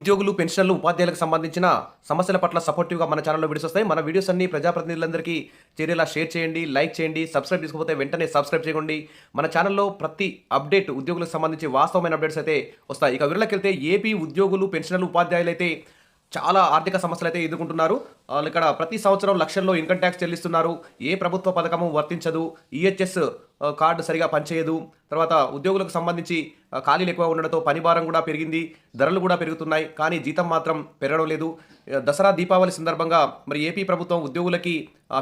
ఉద్యోగులు, పెన్షనర్లు, ఉపాధ్యాయులకు సంబంధించిన సమస్యల పట్ల సపోర్టివ్‌గా మన ఛానెల్‌లో వీడియోస్ వస్తాయి. మన వీడియోస్ అన్నీ ప్రజాప్రతినిధులందరికీ చేరేలా షేర్ చేయండి, లైక్ చేయండి, సబ్స్క్రైబ్ చేసుకోకపోతే వెంటనే సబ్స్క్రైబ్ చేయండి. మన ఛానెల్‌లో ప్రతి అప్డేట్ ఉద్యోగులకు సంబంధించి వాస్తవమైన అప్డేట్స్ అయితే వస్తాయి. ఇక వివరాలకెళ్తే ఏపీ ఉద్యోగులు, పెన్షనర్లు, ఉపాధ్యాయులైతే చాలా ఆర్థిక సమస్యలైతే ఎదుర్కొంటున్నారు. ఇక్కడ ప్రతి సంవత్సరం లక్షల్లో ఇన్‌కమ్ టాక్స్ చెల్లిస్తున్నారు. ఏ ప్రభుత్వ పథకము వర్తించదు. ఈహెచ్ఎస్ కార్డ్ సరిగా పనిచేయదు. తర్వాత ఉద్యోగులకు సంబంధించి ఖాళీలు ఎక్కువ ఉండడంతో పని భారం కూడా పెరిగింది. ధరలు కూడా పెరుగుతున్నాయి. కానీ జీతం మాత్రం పెరగడం లేదు. దసరా, దీపావళి సందర్భంగా మరి ఏపీ ప్రభుత్వం ఉద్యోగులకి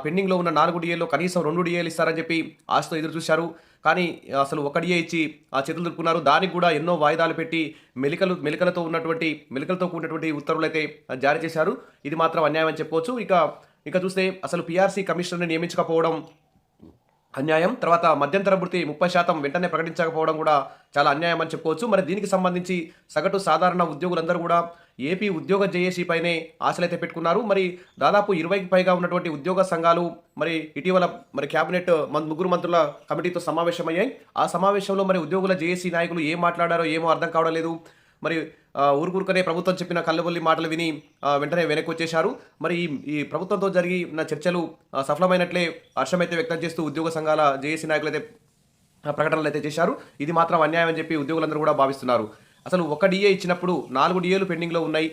పెండింగ్‌లో ఉన్న 4 డీఏల్లో కనీసం 2 డీఏలు ఇస్తారని చెప్పి ఆశతో ఎదురు చూశారు. కానీ అసలు ఒక డీఏ ఇచ్చి చేతులు దులుపుకున్నారు. దానికి కూడా ఎన్నో వాయిదాలు పెట్టి మెలికలతో కూడినటువంటి ఉత్తర్వులైతే జారీ చేశారు. ఇది మాత్రం అన్యాయం అని చెప్పుకోవచ్చు. ఇక చూస్తే అసలు పీఆర్సీ కమిషనర్‌ని నియమించకపోవడం అన్యాయం. తర్వాత మధ్యంతర భృతి 30% వెంటనే ప్రకటించకపోవడం కూడా చాలా అన్యాయం అని చెప్పుకోవచ్చు. మరి దీనికి సంబంధించి సగటు సాధారణ ఉద్యోగులందరూ కూడా ఏపీ ఉద్యోగ జేఏసీ పైనే ఆశలైతే పెట్టుకున్నారు. మరి దాదాపు 20కి పైగా ఉన్నటువంటి ఉద్యోగ సంఘాలు మరి ఇటీవల మరి క్యాబినెట్ ముగ్గురు మంత్రుల కమిటీతో సమావేశమయ్యాయి. ఆ సమావేశంలో మరి ఉద్యోగుల జేఏసీ నాయకులు ఏం మాట్లాడారో ఏమో అర్థం కావడం లేదు. మరి ఊరుకూరుకనే ప్రభుత్వం చెప్పిన కల్లబొల్లి మాటలు విని వెంటనే వెనక్కి వచ్చేశారు. మరి ఈ ప్రభుత్వంతో జరిగిన చర్చలు సఫలమైనట్లే హర్షమైతే వ్యక్తం చేస్తూ ఉద్యోగ సంఘాల జేఏసీ నాయకులైతే ప్రకటనలు అయితే చేశారు. ఇది మాత్రం అన్యాయం అని చెప్పి ఉద్యోగులందరూ కూడా భావిస్తున్నారు. అసలు ఒక డీఏ ఇచ్చినప్పుడు 4 డీఏలు పెండింగ్లో ఉన్నాయి.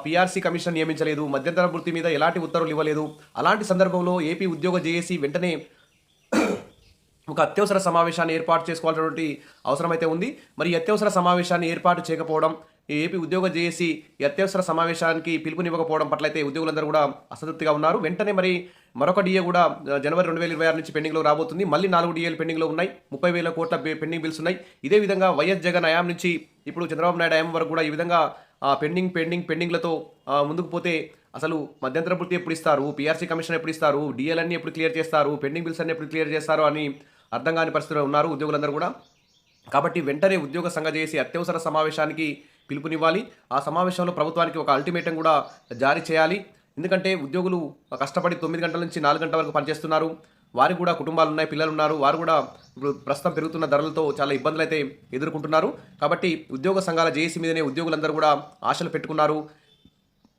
పీఆర్సీ కమిషన్ నియమించలేదు. మధ్యంతర భృతి మీద ఎలాంటి ఉత్తర్వులు ఇవ్వలేదు. అలాంటి సందర్భంలో ఏపీ ఉద్యోగ జేఏసీ వెంటనే ఒక అత్యవసర సమావేశాన్ని ఏర్పాటు చేసుకోవాల్సినటువంటి అవసరం అయితే ఉంది. మరి ఈ అత్యవసర సమావేశాన్ని ఏర్పాటు చేయకపోవడం, ఏపీ ఉద్యోగ జేఏసీ ఈ అత్యవసర సమావేశానికి పిలుపునివ్వకపోవడం పట్ల అయితే ఉద్యోగులందరూ కూడా అసంతృప్తిగా ఉన్నారు. వెంటనే మరి మరొక డీఏ కూడా జనవరి 2026 నుంచి పెండింగ్లో రాబోతుంది. మళ్ళీ 4 డీఏలు పెండింగ్లో ఉన్నాయి. 30,000 కోట్ల పెండింగ్ బిల్స్ ఉన్నాయి. ఇదే విధంగా వైఎస్ జగన్ హయాం నుంచి ఇప్పుడు చంద్రబాబు నాయుడు హయాం వరకు కూడా ఈ విధంగా పెండింగ్లతో ముందుకు పోతే అసలు మధ్యంతర భృతి ఎప్పుడు ఇస్తారు, పీఆర్సీ కమిషన్ ఎప్పుడు ఇస్తారు, డీఏలన్నీ ఎప్పుడు క్లియర్ చేస్తారు, పెండింగ్ బిల్స్ అన్ని ఎప్పుడు క్లియర్ చేస్తారు అని అర్థం కాని పరిస్థితిలో ఉన్నారు ఉద్యోగులందరూ కూడా. కాబట్టి వెంటనే ఉద్యోగ సంఘ చేసి అత్యవసర సమావేశానికి పిలుపునివ్వాలి. ఆ సమావేశంలో ప్రభుత్వానికి ఒక అల్టిమేటం కూడా జారీ చేయాలి. ఎందుకంటే ఉద్యోగులు కష్టపడి 9 గంటల నుంచి 4 గంటల వరకు పనిచేస్తున్నారు. వారికి కూడా కుటుంబాలు ఉన్నాయి, పిల్లలు ఉన్నారు. వారు కూడా ఇప్పుడు ప్రస్తుతం పెరుగుతున్న ధరలతో చాలా ఇబ్బందులు అయితే ఎదుర్కొంటున్నారు. కాబట్టి ఉద్యోగ సంఘాల జేఏసీ మీదనే ఉద్యోగులందరూ కూడా ఆశలు పెట్టుకున్నారు.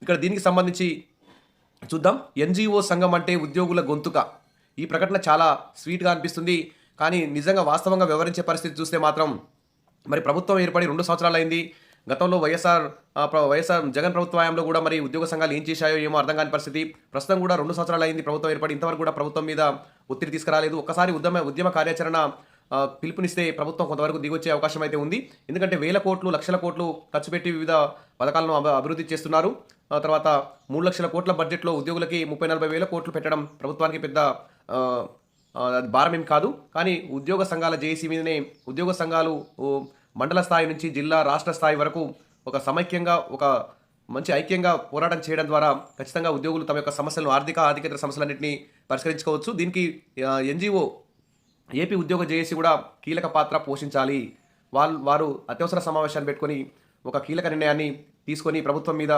ఇక్కడ దీనికి సంబంధించి చూద్దాం. ఎన్జీఓ సంఘం అంటే ఉద్యోగుల గొంతుక. ఈ ప్రకటన చాలా స్వీట్గా అనిపిస్తుంది. కానీ నిజంగా వాస్తవంగా వ్యవహరించే పరిస్థితి చూస్తే మాత్రం మరి ప్రభుత్వం ఏర్పడి 2 సంవత్సరాలు అయింది. గతంలో వైఎస్ఆర్ జగన్ ప్రభుత్వ హయాంలో కూడా మరి ఉద్యోగ సంఘాలు ఏం చేశాయో ఏమో అర్థం కాని పరిస్థితి. ప్రస్తుతం కూడా 2 సంవత్సరాలు అయింది ప్రభుత్వం ఏర్పడి. ఇంతవరకు కూడా ప్రభుత్వం మీద ఒత్తిడి తీసుకురాలేదు. ఒక్కసారి ఉద్యమ కార్యాచరణ పిలుపునిస్తే ప్రభుత్వం కొంతవరకు దిగొచ్చే అవకాశం అయితే ఉంది. ఎందుకంటే వేల కోట్లు, లక్షల కోట్లు ఖర్చు పెట్టి వివిధ పథకాలను అభివృద్ధి చేస్తున్నారు. తర్వాత 3 లక్షల కోట్ల బడ్జెట్లో ఉద్యోగులకి 30-40 వేల కోట్లు పెట్టడం ప్రభుత్వానికి పెద్ద భారమేం కాదు. కానీ ఉద్యోగ సంఘాల జేఏసీ మీదనే ఉద్యోగ సంఘాలు మండల స్థాయి నుంచి జిల్లా, రాష్ట్ర స్థాయి వరకు ఒక సమైక్యంగా ఒక మంచి ఐక్యంగా పోరాటం చేయడం ద్వారా ఖచ్చితంగా ఉద్యోగులు తమ యొక్క సమస్యలను ఆర్థికేతర సమస్యలన్నింటినీ పరిష్కరించుకోవచ్చు. దీనికి ఎన్జీఓ ఏపీ ఉద్యోగ జేఏసీ కూడా కీలక పాత్ర పోషించాలి. వారు అత్యవసర సమావేశాన్ని పెట్టుకొని ఒక కీలక నిర్ణయాన్ని తీసుకొని ప్రభుత్వం మీద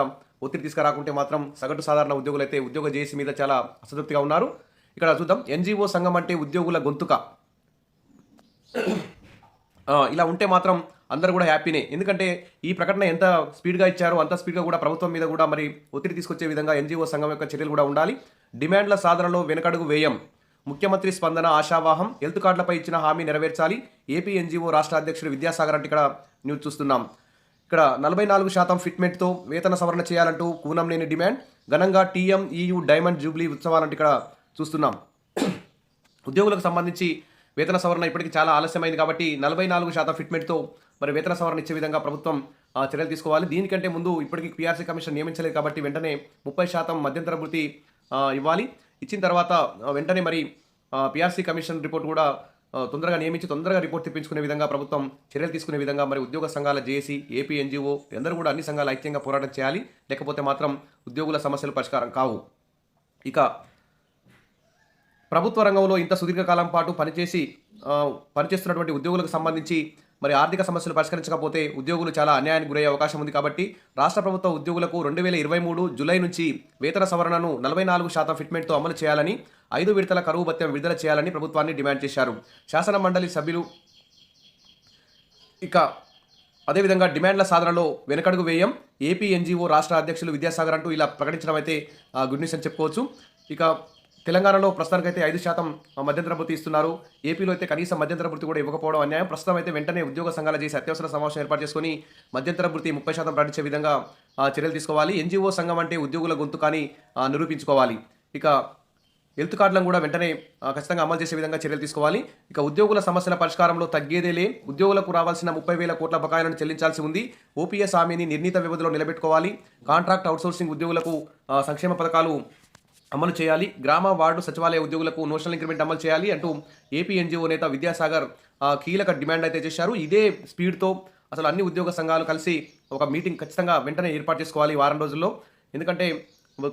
ఒత్తిడి తీసుకురాకుంటే మాత్రం సగటు సాధారణ ఉద్యోగులైతే ఉద్యోగ జేఏసీ మీద చాలా అసంతృప్తిగా ఉన్నారు. ఇక్కడ చూద్దాం. ఎన్జీఓ సంఘం అంటే ఉద్యోగుల గొంతుక. ఇలా ఉంటే మాత్రం అందరూ కూడా హ్యాపీనే. ఎందుకంటే ఈ ప్రకటన ఎంత స్పీడ్గా ఇచ్చారో అంత స్పీడ్గా కూడా ప్రభుత్వం మీద కూడా మరి ఒత్తిడి తీసుకొచ్చే విధంగా ఎన్జీఓ సంఘం యొక్క చర్యలు కూడా ఉండాలి. డిమాండ్ల సాధనలో వెనకడుగు వేయం. ముఖ్యమంత్రి స్పందన ఆశావాహం. హెల్త్ కార్డులపై ఇచ్చిన హామీ నెరవేర్చాలి. ఏపీ ఎన్జీఓ రాష్ట్ర అధ్యక్షుడు విద్యాసాగర్ అంటే ఇక్కడ న్యూస్ చూస్తున్నాం. ఇక్కడ 44% ఫిట్మెంట్తో వేతన సవరణ చేయాలంటూ కూనంనేని డిమాండ్. ఘనంగా టీఎంఈయు డైమండ్ జూబ్లీ ఉత్సవాలంటే ఇక్కడ చూస్తున్నాం. ఉద్యోగులకు సంబంధించి వేతన సవరణ ఇప్పటికీ చాలా ఆలస్యమైంది కాబట్టి 44% ఫిట్మెంట్తో మరి వేతన సవరణ ఇచ్చే విధంగా ప్రభుత్వం చర్యలు తీసుకోవాలి. దీనికంటే ముందు ఇప్పటికీ పీఆర్సీ కమిషన్ నియమించలేదు కాబట్టి వెంటనే 30% మధ్యంతర భృతి ఇవ్వాలి. ఇచ్చిన తర్వాత వెంటనే మరి పీఆర్సీ కమిషన్ రిపోర్ట్ కూడా తొందరగా నియమించి తొందరగా రిపోర్ట్ తెప్పించుకునే విధంగా ప్రభుత్వం చర్యలు తీసుకునే విధంగా మరి ఉద్యోగ సంఘాల జేఏసీ, ఏపీ ఎన్జీఓ అందరూ కూడా అన్ని సంఘాలు ఐక్యంగా పోరాటం చేయాలి. లేకపోతే మాత్రం ఉద్యోగుల సమస్యలు పరిష్కారం కావు. ఇక ప్రభుత్వ రంగంలో ఇంత సుదీర్ఘకాలం పాటు పనిచేస్తున్నటువంటి ఉద్యోగులకు సంబంధించి మరి ఆర్థిక సమస్యలు పరిష్కరించకపోతే ఉద్యోగులు చాలా అన్యాయానికి గురయ్యే అవకాశం ఉంది. కాబట్టి రాష్ట్ర ప్రభుత్వ ఉద్యోగులకు 2023 జూలై నుంచి వేతన సవరణను 44% ఫిట్మెంట్తో అమలు చేయాలని, 5 విడతల కరువు భత్యం విడుదల చేయాలని ప్రభుత్వాన్ని డిమాండ్ చేశారు. శాసన మండలి సభ్యులు ఇక అదేవిధంగా డిమాండ్ల సాధనలో వెనకడుగు వేయం ఏపీ ఎన్జీఓ రాష్ట్ర అధ్యక్షులు విద్యాసాగర్ అంటూ ఇలా ప్రకటించడం అయితే గుడ్ న్యూస్ అని చెప్పుకోవచ్చు. ఇక తెలంగాణలో ప్రస్తుతానికైతే 5% మధ్యంతర భృతి ఇస్తున్నారు. ఏపీలో అయితే కనీసం మధ్యంతర భృతి కూడా ఇవ్వకపోవడం అన్యాయం. ప్రస్తుతం అయితే వెంటనే ఉద్యోగ సంఘాలు చేసి అత్యవసర సమావేశం ఏర్పాటు చేసుకుని మధ్యంతర భృతి 30% ప్రకటించే విధంగా చర్యలు తీసుకోవాలి. ఎన్జీఓ సంఘం అంటే ఉద్యోగుల గొంతు కానీ నిరూపించుకోవాలి. ఇక హెల్త్ కార్డులను కూడా వెంటనే ఖచ్చితంగా అమలు చేసే విధంగా చర్యలు తీసుకోవాలి. ఇక ఉద్యోగుల సమస్యల పరిష్కారంలో తగ్గేదేలే. ఉద్యోగులకు రావాల్సిన 30,000 కోట్ల బకాయిలను చెల్లించాల్సి ఉంది. ఓపీఎస్ హామీని నిర్ణీత వ్యవధిలో నిలబెట్టుకోవాలి. కాంట్రాక్ట్ అవుట్సోర్సింగ్ ఉద్యోగులకు సంక్షేమ పథకాలు అమలు చేయాలి. గ్రామ వార్డు సచివాలయ ఉద్యోగులకు నోషనల్ ఇంక్రిమెంట్ అమలు చేయాలి అంటూ ఏపీ ఎన్జీఓ నేత విద్యాసాగర్ కీలక డిమాండ్ అయితే చేశారు. ఇదే స్పీడ్తో అసలు అన్ని ఉద్యోగ సంఘాలు కలిసి ఒక మీటింగ్ ఖచ్చితంగా వెంటనే ఏర్పాటు చేసుకోవాలి వారం రోజుల్లో. ఎందుకంటే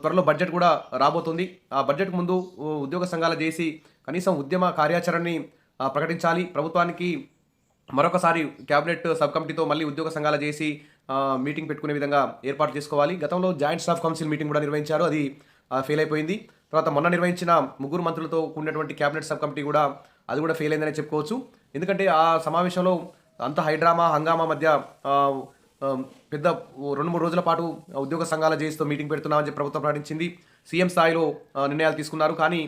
త్వరలో బడ్జెట్ కూడా రాబోతుంది. ఆ బడ్జెట్ ముందు ఉద్యోగ సంఘాలు చేసి కనీసం ఉద్యమ కార్యాచరణని ప్రకటించాలి. ప్రభుత్వానికి మరొకసారి క్యాబినెట్ సబ్ కమిటీతో మళ్ళీ ఉద్యోగ సంఘాలు చేసి మీటింగ్ పెట్టుకునే విధంగా ఏర్పాటు చేసుకోవాలి. గతంలో జాయింట్ స్టాఫ్ కౌన్సిల్ మీటింగ్ కూడా నిర్వహించారు, అది ఫెయిల్ అయిపోయింది. తర్వాత మొన్న నిర్వహించిన 3 మంత్రులతో కూడినటువంటి క్యాబినెట్ సబ్ కమిటీ కూడా అది కూడా ఫెయిల్ అయిందని చెప్పుకోవచ్చు. ఎందుకంటే ఆ సమావేశంలో అంత హైడ్రామా హంగామా మధ్య పెద్ద 2-3 రోజుల పాటు ఉద్యోగ సంఘాల జేఏసీతో మీటింగ్ పెడుతున్నామని చెప్పి ప్రభుత్వం ప్రకటించింది. సీఎం స్థాయిలో నిర్ణయాలు తీసుకున్నారు. కానీ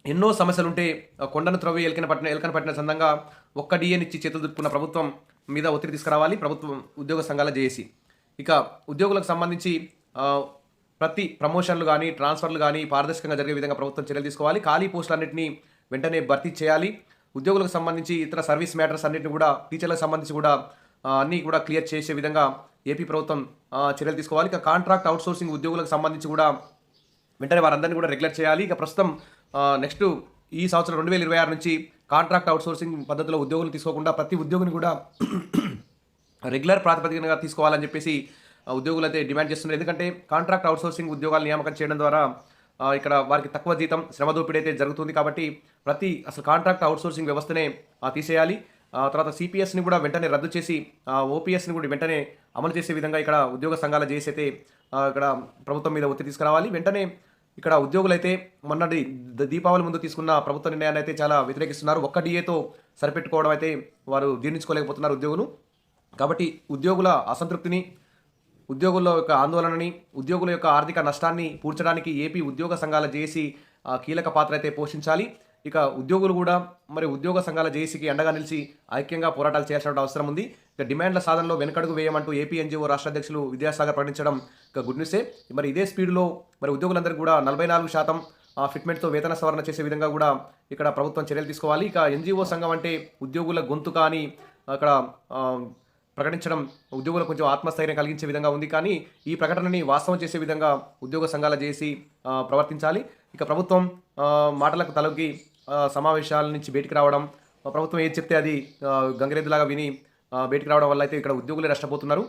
ఎన్నో సమస్యలుంటే కొండను త్రవ్వి ఎలకన పట్టిన సందంగా ఒక్క డిఏనిచ్చి చేతులు దుట్టుకున్న ప్రభుత్వం మీద ఒత్తిడి తీసుకురావాలి ప్రభుత్వం ఉద్యోగ సంఘాల జేఏసీ. ఇక ఉద్యోగులకు సంబంధించి ప్రతి ప్రమోషన్లు కానీ ట్రాన్స్ఫర్లు కానీ పారదర్శకంగా జరిగే విధంగా ప్రభుత్వం చర్యలు తీసుకోవాలి. ఖాళీ పోస్టులన్నింటినీ వెంటనే భర్తీ చేయాలి. ఉద్యోగులకు సంబంధించి ఇతర సర్వీస్ మ్యాటర్స్ అన్నింటినీ కూడా టీచర్లకు సంబంధించి కూడా అన్నీ కూడా క్లియర్ చేసే విధంగా ఏపీ ప్రభుత్వం చర్యలు తీసుకోవాలి. ఇక కాంట్రాక్ట్ అవుట్సోర్సింగ్ ఉద్యోగులకు సంబంధించి కూడా వెంటనే వారందరినీ కూడా రెగ్యులేట్ చేయాలి. ఇక ప్రస్తుతం నెక్స్ట్ ఈ సంవత్సరం 2026 నుంచి కాంట్రాక్ట్ అవుట్సోర్సింగ్ పద్ధతిలో ఉద్యోగులు తీసుకోకుండా ప్రతి ఉద్యోగిని కూడా రెగ్యులర్ ప్రాతిపదికగా తీసుకోవాలని చెప్పేసి ఉద్యోగులు అయితే డిమాండ్ చేస్తున్నారు. ఎందుకంటే కాంట్రాక్ట్ అవుట్సోర్సింగ్ ఉద్యోగాలు నియామకం చేయడం ద్వారా ఇక్కడ వారికి తక్కువ జీతం శ్రమ దోపిడీ అయితే జరుగుతుంది. కాబట్టి అసలు కాంట్రాక్ట్ అవుట్సోర్సింగ్ వ్యవస్థనే తీసేయాలి. తర్వాత సిపిఎస్ని కూడా వెంటనే రద్దు చేసి ఓపీఎస్ని కూడా వెంటనే అమలు చేసే విధంగా ఇక్కడ ఉద్యోగ సంఘాల జేఏసీ అయితే ఇక్కడ ప్రభుత్వం మీద ఒత్తిడి తీసుకురావాలి. వెంటనే ఇక్కడ ఉద్యోగులైతే మొన్నటి దీపావళి ముందు తీసుకున్న ప్రభుత్వ నిర్ణయాన్ని అయితే చాలా వ్యతిరేకిస్తున్నారు. ఒక్క డిఏతో సరిపెట్టుకోవడం అయితే వారు జీర్ణించుకోలేకపోతున్నారు ఉద్యోగులు. కాబట్టి ఉద్యోగుల అసంతృప్తిని, ఉద్యోగుల యొక్క ఆందోళనని, ఉద్యోగుల యొక్క ఆర్థిక నష్టాన్ని పూడ్చడానికి ఏపీ ఉద్యోగ సంఘాల జేఏసీ కీలక పాత్ర అయితే పోషించాలి. ఇక ఉద్యోగులు కూడా మరి ఉద్యోగ సంఘాల జేఏసీకి అండగా నిలిచి ఐక్యంగా పోరాటాలు చేయాల్సిన అవసరం ఉంది. ఇక డిమాండ్ల సాధనలో వెనకడుగు వేయమంటూ ఏపీ ఎన్జీఓ రాష్ట్ర అధ్యక్షులు విద్యాసాగర్ ప్రకటించడం ఇక గుడ్ న్యూసే. మరి ఇదే స్పీడ్లో మరి ఉద్యోగులందరికీ కూడా 44% ఫిట్మెంట్తో వేతన సవరణ చేసే విధంగా కూడా ఇక్కడ ప్రభుత్వం చర్యలు తీసుకోవాలి. ఇక ఎన్జీఓ సంఘం అంటే ఉద్యోగుల గొంతు కానీ అక్కడ ప్రకటించడం ఉద్యోగులకు కొంచెం ఆత్మస్థైర్యం కలిగించే విధంగా ఉంది. కానీ ఈ ప్రకటనని వాస్తవం చేసే విధంగా ఉద్యోగ సంఘాల జేఏసీ ప్రవర్తించాలి. ఇక ప్రభుత్వం మాటలకు తలొగ్గి సమావేశాల నుంచి బయటికి రావడం, ప్రభుత్వం ఏది చెప్తే అది గంగిరెద్దులాగా విని బయటికి రావడం వల్ల అయితే ఇక్కడ ఉద్యోగులే నష్టపోతున్నారు.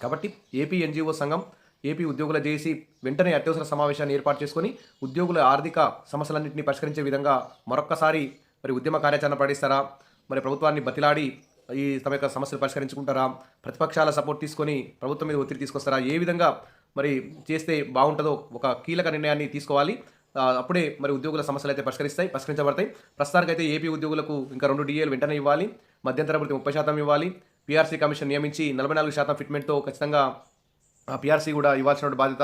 కాబట్టి ఏపీ ఎన్జీఓ సంఘం, ఏపీ ఉద్యోగుల జేఏసీ వెంటనే అత్యవసర సమావేశాన్ని ఏర్పాటు చేసుకొని ఉద్యోగుల ఆర్థిక సమస్యలన్నింటినీ పరిష్కరించే విధంగా మరొక్కసారి మరి ఉద్యమ కార్యాచరణ ప్రకటిస్తారా, మరి ప్రభుత్వాన్ని బతిలాడి ఈ తమ యొక్క సమస్యలు పరిష్కరించుకుంటారా, ప్రతిపక్షాల సపోర్ట్ తీసుకొని ప్రభుత్వం మీద ఒత్తిడి తీసుకొస్తారా, ఏ విధంగా మరి చేస్తే బాగుంటుందో ఒక కీలక నిర్ణయాన్ని తీసుకోవాలి. అప్పుడే మరి ఉద్యోగుల సమస్యలు అయితే పరిష్కరించబడతాయి. ప్రస్తుతానికైతే ఏపీ ఉద్యోగులకు ఇంకా 2 డిఏలు వెంటనే ఇవ్వాలి, మధ్యంతర భృతి 30% ఇవ్వాలి, పీఆర్సీ కమిషన్ నియమించి 44% ఫిట్మెంట్తో ఖచ్చితంగా పీఆర్సీ కూడా ఇవ్వాల్సిన బాధ్యత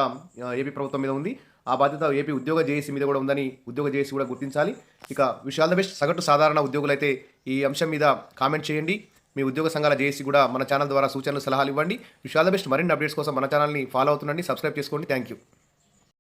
ఏపీ ప్రభుత్వం మీద ఉంది. ఆ బాధ్యత ఏపీ ఉద్యోగ జేఏసీ మీద కూడా ఉందని ఉద్యోగ జేఏసీ కూడా గుర్తించాలి. ఇక విషయాల్ ద బెస్ట్ సగటు సాధారణ ఉద్యోగులైతే ఈ అంశం మీద కామెంట్ చేయండి. మీ ఉద్యోగ సంఘాల జేఏసీ కూడా మన ఛానల్ ద్వారా సూచనలు సలహాలు ఇవ్వండి. విషయాల్ ద బెస్ట్ మరిన్ని అప్డేట్స్ కోసం మన ఛానల్ని ఫాలో అవుతుండండి, సబ్స్క్రైబ్ చేసుకోండి. Thank you.